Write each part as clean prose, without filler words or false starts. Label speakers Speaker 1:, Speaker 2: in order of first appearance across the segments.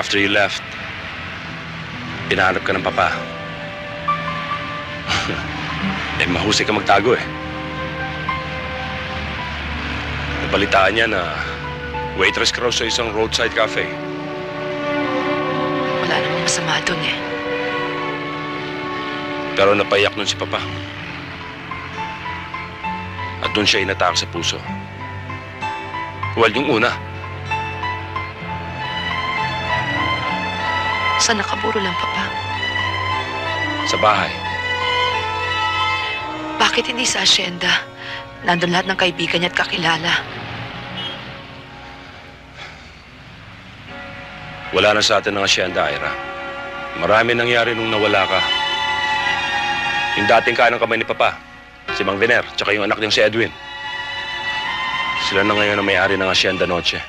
Speaker 1: After you left, pinahanap ka ng papa. Eh, mahusay ka magtago eh. Nabalitaan niya na waitress ka raw sa isang roadside cafe.
Speaker 2: Wala namang masama dun eh.
Speaker 1: Pero napaiyak nun si papa. At doon siya inatake sa puso. Well, yung una.
Speaker 2: Saan nakaburo lang, Papa?
Speaker 1: Sa bahay.
Speaker 2: Bakit hindi sa asyenda? Nandun lahat ng kaibigan niya at kakilala.
Speaker 1: Wala na sa atin ang asyenda, Ira. Marami nangyari nung nawala ka. Yung dating kanang kamay ni Papa, si Mang Viner, tsaka yung anak niyang si Edwin. Sila na ngayon ang may-ari ng Asyenda Noche.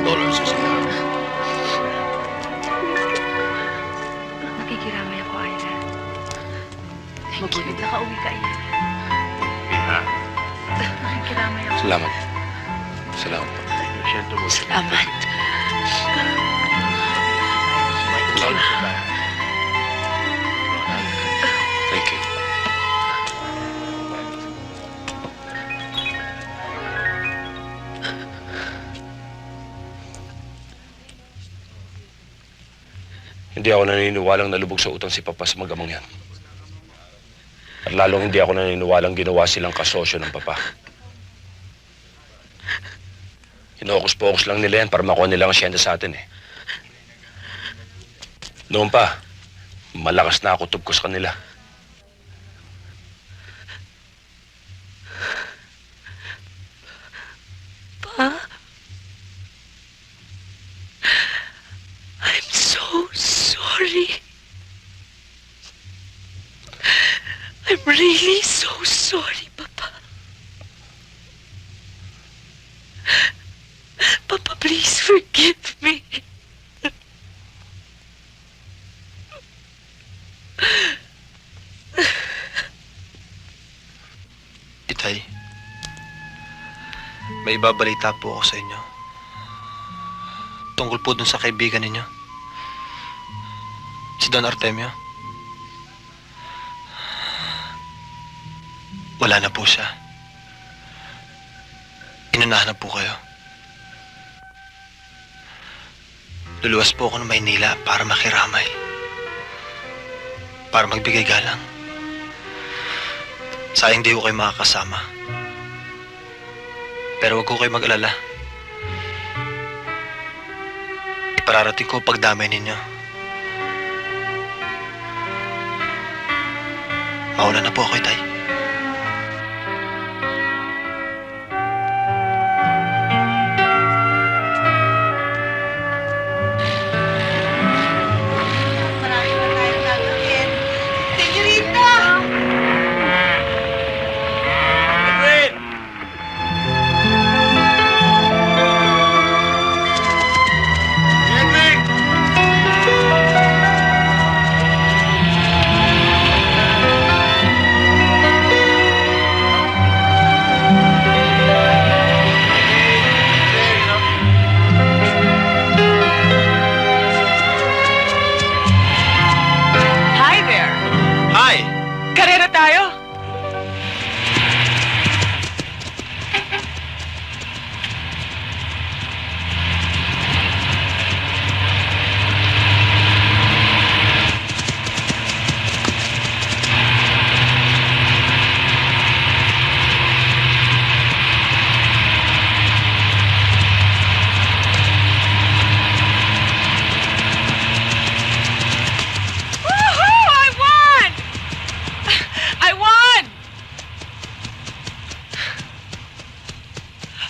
Speaker 3: Condolences, Ira.
Speaker 4: Nakikiramay ako, Ira.
Speaker 2: Thank you.
Speaker 4: Nakauwi ka, Ira.
Speaker 1: Ira.
Speaker 4: Nakikiramay ako.
Speaker 1: Salamat. Salamat po.
Speaker 2: Salamat.
Speaker 1: Thank you. Hindi ako naniniwalang nalubog sa utang si Papa sa mag-amang yan. At lalong hindi ako naniniwalang ginawa silang kasosyo ng Papa. Hinokus-pokus lang nila yan para makuha nilang asyenda sa atin eh. Noon pa, malakas na ako kutob ko sa kanila.
Speaker 2: Pa? I'm so sorry. I'm really so sorry, Papa. Papa, please forgive me.
Speaker 3: Itay, may ibabalita po ako sa inyo. Tungkol po dun sa kaibigan ninyo. Si Don Artemio. Wala na po siya. Inunahan na po kayo. Luluwas po ako ng Maynila para makiramay. Para magbigay galang. Sayang di ko kayo makakasama. Pero wag ko kayo mag-alala. Ipararating ko pagdamay ninyo. Mauna na po ako, Itay.
Speaker 4: Marami pa tayong gagawin. Senyorita!
Speaker 1: Edwin! Edwin!
Speaker 2: Hi there!
Speaker 3: Hi!
Speaker 2: Karera tayo! Woohoo! I won! I won!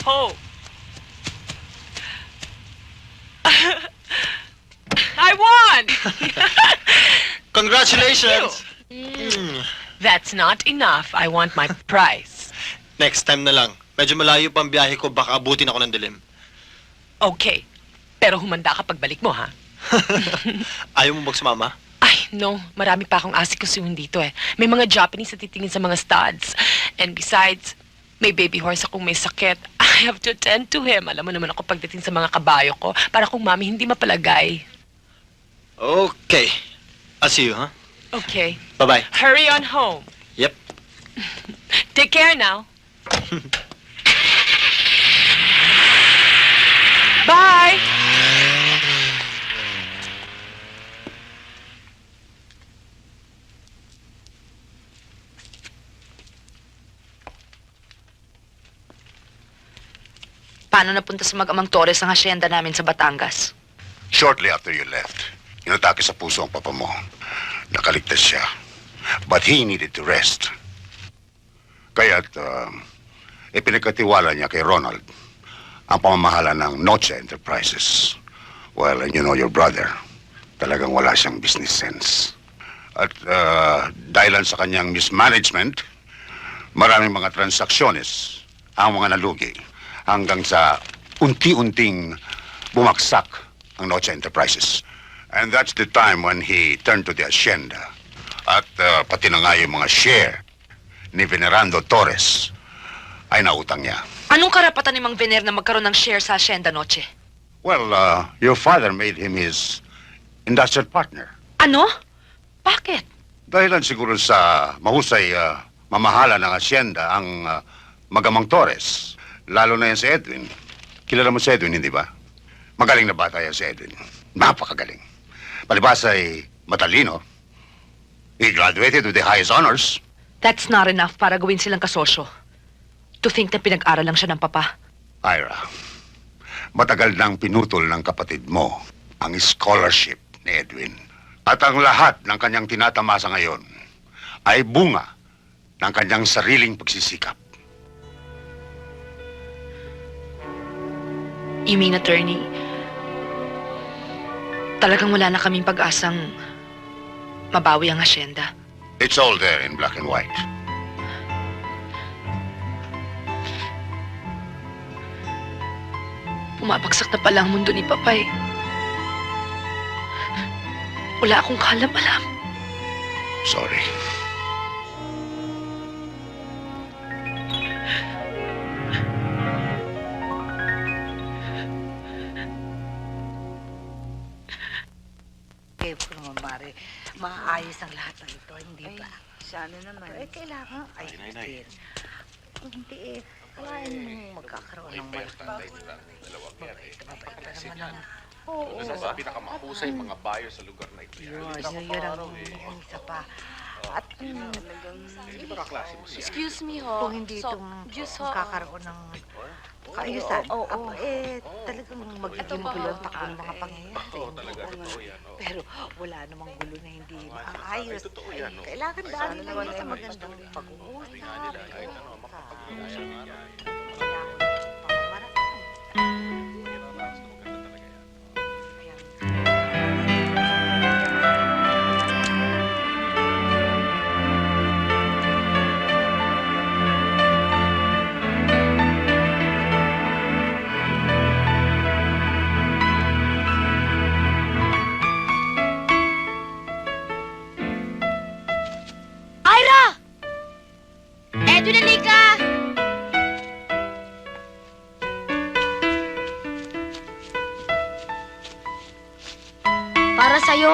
Speaker 2: Oh.
Speaker 5: I won!
Speaker 3: Congratulations!
Speaker 5: That's not enough. I want my prize.
Speaker 3: Next time na lang. Medyo malayo pa ang biyahe ko, baka abutin ako ng dilim.
Speaker 5: Okay. Pero humanda ka pagbalik mo, ha?
Speaker 3: Ayaw mo magsumama?
Speaker 5: Ay, no. Marami pa akong asikusuhin dito eh. May mga Japanese na titingin sa mga studs. And besides, may baby horse akong may sakit. I have to attend to him. Alam mo naman ako pagdating sa mga kabayo ko, para kung mami hindi mapalagay.
Speaker 3: Okay. I'll see you, huh?
Speaker 5: Okay.
Speaker 3: Bye-bye.
Speaker 5: Hurry on home.
Speaker 3: Yep.
Speaker 5: Take care now. Bye!
Speaker 2: Paano napunta sa mag-amang Torres ang asyenda namin sa Batangas?
Speaker 6: Shortly after you left, inatake sa puso ang papa mo. Nakaligtas siya. But he needed to rest. Kaya't, ipinagkatiwala niya kay Ronald ang pamamahala ng Noche Enterprises. Well, and you know your brother, talagang wala siyang business sense. At dahilan sa kanyang mismanagement, maraming mga transaksyones ang mga nalugi hanggang sa unti-unting bumagsak ang Noche Enterprises. And that's the time when he turned to the hacienda. At pati na nga yung mga share ni Venerando Torres ay nautang niya.
Speaker 2: Anong karapatan ni Mang Vener na magkaroon ng share sa asyenda Noche?
Speaker 6: Well, your father made him his industrial partner.
Speaker 2: Ano? Bakit?
Speaker 6: Dahilan siguro sa mahusay mamahala ng hacienda ang magamang Torres. Lalo na yan si Edwin. Kilala mo si Edwin, hindi ba? Magaling na bata yan si Edwin. Napakagaling. Palibas ay matalino. He graduated with the highest honors.
Speaker 2: That's not enough para gawin silang kasosyo. To think na pinag-aral lang siya ng papa.
Speaker 6: Ira, matagal nang pinutol ng kapatid mo ang scholarship ni Edwin. At ang lahat ng kanyang tinatamasa ngayon ay bunga ng kanyang sariling pagsisikap.
Speaker 2: You mean, attorney, talagang wala na kaming pag-asang mabawi ang asyenda?
Speaker 6: It's all there in black and white.
Speaker 2: Pumabagsak na pala ang mundo ni Papay. Wala akong kalam-alam.
Speaker 6: Sorry.
Speaker 4: Eh, kung naman, Mare, maayos ang lahat ng ito, hindi ba?
Speaker 7: Sana naman.
Speaker 4: Eh, kailangan, ay, hindi. Hindi eh. Kalahin mong magkakaroon ng Oo.
Speaker 1: Pinakamahusay mga buyer sa lugar na ito.
Speaker 4: Yun ang isa pa. At
Speaker 7: Excuse me ho.
Speaker 4: kung hindi
Speaker 7: So,
Speaker 4: itong
Speaker 7: juice ho.
Speaker 4: magkakaroon ng kaayusan,
Speaker 7: Oo.
Speaker 4: talagang magiging gulo ang takbo ng mga pangyayari. Pero wala namang gulo na hindi maayos. Kailangan daanin lang sa magandang pag-uusap.
Speaker 8: Ira! Edwin, halika! Para sa'yo.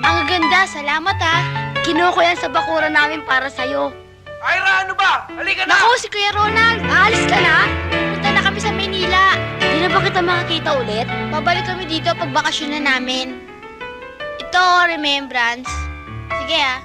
Speaker 8: Ang ganda, salamat ha. Kinuha ko yan sa bakuran namin para sa'yo.
Speaker 9: Ira, ano ba? Halika na!
Speaker 8: Naku, si Kuya Ronald, aalis ka na? Punta na kami sa Maynila. Di na ba kita makakita ulit? Babalik kami dito pag bakasyon na namin. Ito, remembrance. Sige ha.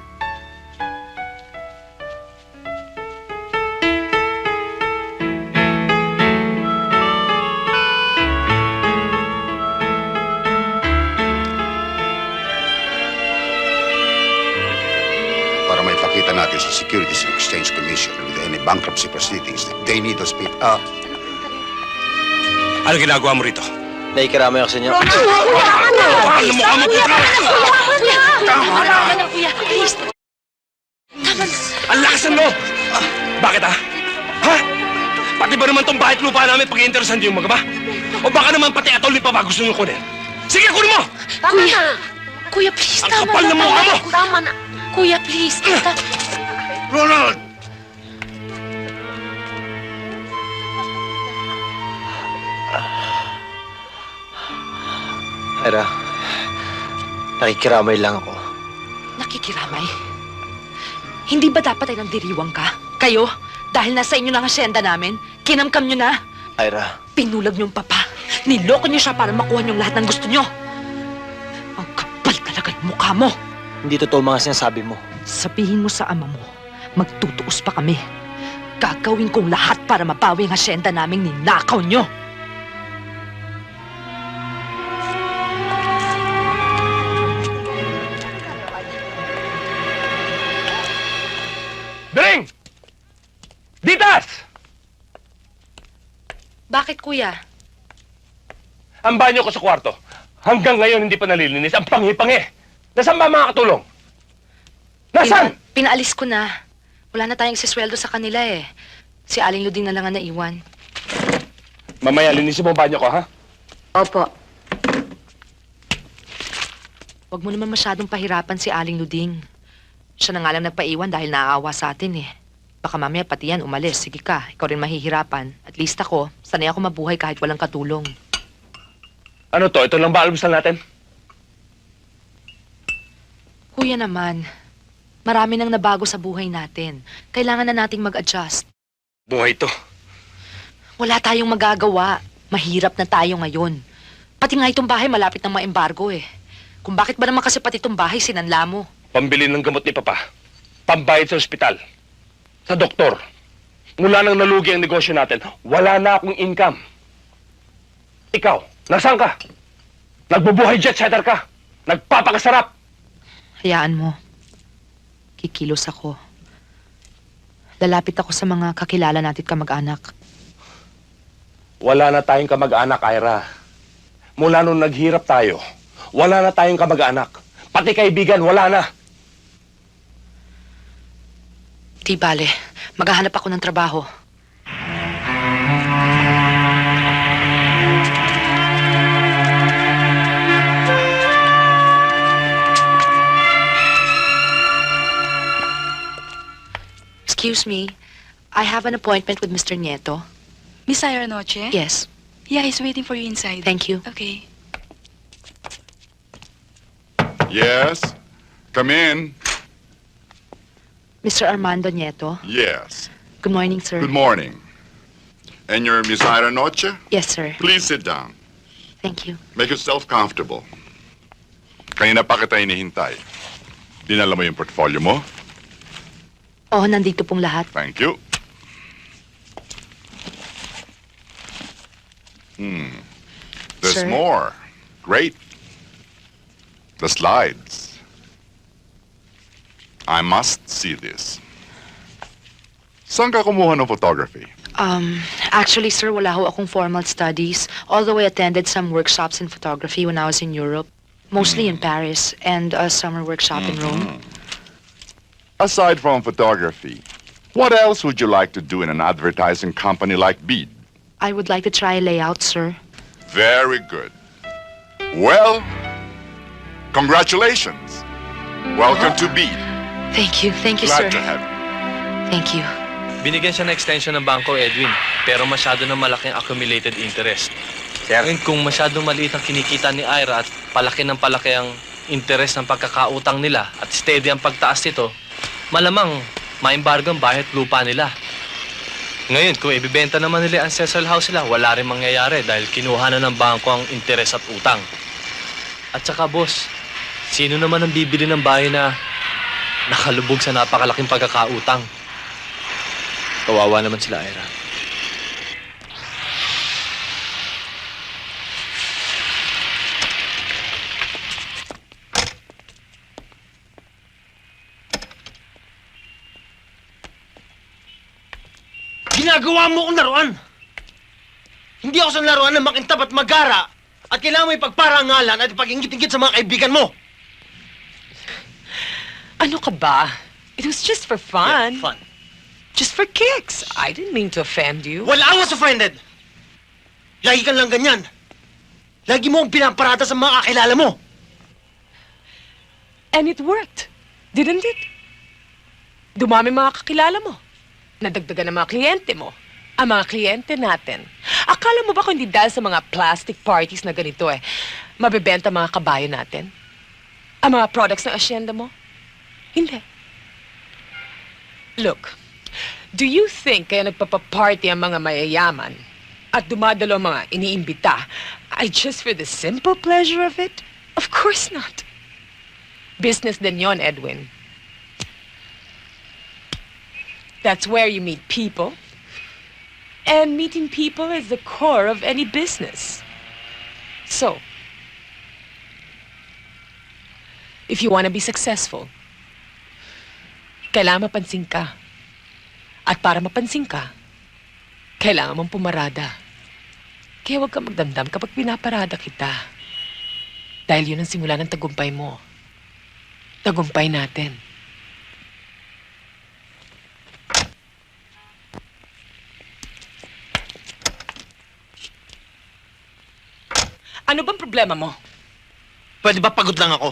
Speaker 6: Para maipakita natin sa Securities and Exchange Commission with any bankruptcy proceedings, they need to speak.
Speaker 1: Ano ginagawa mo rito?
Speaker 3: Naikiramay ako sa inyo.
Speaker 1: Ano mo ka
Speaker 5: Tama na, kuya. Please. Tama na.
Speaker 1: Ang lakas ng loob! Bakit ha? Ha? Pati ba naman tong bahay at lupa namin pag-iinteresan niyo yung magaba? O baka naman pati atol ni Papa gusto niyo kunin? Sige, kunin mo!
Speaker 5: Kuya, please.
Speaker 1: Ang
Speaker 5: Tama
Speaker 1: kapal
Speaker 5: na.
Speaker 1: ng mukha mo!
Speaker 5: Tama na. Kuya, please.
Speaker 6: Ronald!
Speaker 3: Ira, nakikiramay lang ako.
Speaker 2: Nakikiramay? Hindi ba dapat ay nandiriwang ka? Kayo? Dahil nasa inyo na ang asyenda namin, kinamkam nyo na.
Speaker 3: Ira,
Speaker 2: Pinulag niyong papa. Niloko niyo siya para makuha niyong lahat ng gusto niyo. Ang kapal talaga ng mukha mo.
Speaker 3: hindi totoo mga sinasabi mo.
Speaker 2: Sabihin mo sa ama mo, magtutuos pa kami. Gagawin kong lahat para mabawi ang asyenda naming ninakaw niyo.
Speaker 1: Bering! Ditas!
Speaker 2: Bakit, kuya?
Speaker 1: Ang banyo ko sa kwarto. Hanggang ngayon hindi pa nalilinis. Ang pangi-pangi. Nasaan ba ang mga katulong? Nasaan?
Speaker 2: Pinaalis ko na. Wala na tayong sisweldo sa kanila eh. Si Aling Luding na lang ang naiwan.
Speaker 1: Mamaya, linisin mo ang banyo ko, ha?
Speaker 2: Opo. Huwag mo naman masyadong pahirapan si Aling Luding. Siya na nga lang nagpaiwan dahil naaawa sa atin eh. Baka mamaya pati yan umalis. Sige ka, ikaw rin mahihirapan. At least ako, sanay ako mabuhay kahit walang katulong.
Speaker 1: Ano to? Ito lang ba almusal natin?
Speaker 2: Kuya naman, marami nang nabago sa buhay natin. Kailangan na nating mag-adjust.
Speaker 1: Buhay to.
Speaker 2: Wala tayong magagawa. Mahirap na tayo ngayon. Pati nga itong bahay malapit ng maembargo eh. Kung bakit ba naman kasi pati itong bahay sinanla mo?
Speaker 1: Pambili ng gamot ni Papa. Pambayad sa ospital. Sa doktor. Mula nang nalugi ang negosyo natin, wala na akong income. Ikaw, nasaan ka? Nagbubuhay jet setter ka. Nagpapakasarap.
Speaker 2: Hayaan mo. Kikilos ako. Lalapit ako sa mga kakilala natin kamag-anak.
Speaker 1: Wala na tayong kamag-anak, Ira. Mula nung naghirap tayo, wala na tayong kamag-anak. Pati kaibigan, wala na.
Speaker 2: Di bale, maghahanap ako ng trabaho. Excuse me, I have an appointment with Mr. Nieto.
Speaker 7: Miss Ira Noche?
Speaker 2: Yes,
Speaker 7: Yeah, he's waiting for you inside.
Speaker 2: thank you.
Speaker 7: Okay.
Speaker 6: Yes? Come in.
Speaker 2: Mr. Armando Nieto,
Speaker 6: Yes.
Speaker 2: good morning, sir.
Speaker 6: Good morning. And you're Miss Ira Noche?
Speaker 2: Yes, sir.
Speaker 6: Please sit down.
Speaker 2: Thank you.
Speaker 6: Make yourself comfortable. Kanina pa kita hinihintay. Dinala mo yung portfolio mo?
Speaker 2: Oh, nandito pong lahat.
Speaker 6: Thank you. There's
Speaker 2: Sir?
Speaker 6: more. Great. The slides. I must see this. Saan ka kumuha ng photography?
Speaker 2: Actually, sir, wala ho akong formal studies. Although I attended some workshops in photography when I was in Europe. Mostly in Paris and a summer workshop in Rome.
Speaker 6: Aside from photography, what else would you like to do in an advertising company like Bede?
Speaker 2: I would like to try a layout, sir.
Speaker 6: Very good. Well, congratulations. Welcome to Bede.
Speaker 2: Thank you, sir.
Speaker 6: Glad to have you.
Speaker 2: Thank you.
Speaker 10: Binigyan siya ng extension ng bangko, Edwin, pero masyado na malaki ang accumulated interest. Ngayon, kung masyado maliit ang kinikita ni Ira at palaki ng palaki ang interest ng pagkakautang nila at steady ang pagtaas nito, malamang maembargo ang bahay at lupa nila. Ngayon, kung ibibenta naman nila ang ancestral house nila, wala rin mangyayari dahil kinuha na ng bangko ang interest at utang. At saka, boss, sino naman ang bibili ng bahay na nakalubog sa napakalaking pagkakautang? Kawawa naman sila, Ira.
Speaker 9: Ginagawa mo akong laruan! Hindi ako sa laruan ng makintab at magara
Speaker 11: At kailangan mo ipagparangalan at ipag-ingit-ingit sa mga kaibigan mo.
Speaker 5: Ano ka ba? It was just for fun.
Speaker 11: Yeah, fun.
Speaker 5: Just for kicks. I didn't mean to offend you.
Speaker 11: Well, I was offended. Lagi kang lang ganyan. Lagi mo ang pinaparata sa mga kakilala mo.
Speaker 5: And it worked. Didn't it? Dumami mga kakilala mo. Nadagdagan ang mga kliyente mo. Ang mga kliyente natin. Akala mo ba kung hindi dahil sa mga plastic parties na ganito mabebenta mga kabayo natin? Ang mga products ng asyenda mo? Hindi. Look, do you think kaya nagpapaparty ang mga mayayaman at dumadalo ang mga iniimbita ay just for the simple pleasure of it? Of course not. Business din yon, Edwin. That's where you meet people. And meeting people is the core of any business. So, if you want to be successful, kailangan mapansin ka. At para mapansin ka, kailangan mong pumarada. Kaya huwag kang magdamdam kapag pinaparada kita. Dahil yun ang simula ng tagumpay mo. Tagumpay natin. Ano bang problema mo?
Speaker 11: Pwede ba pagod lang ako?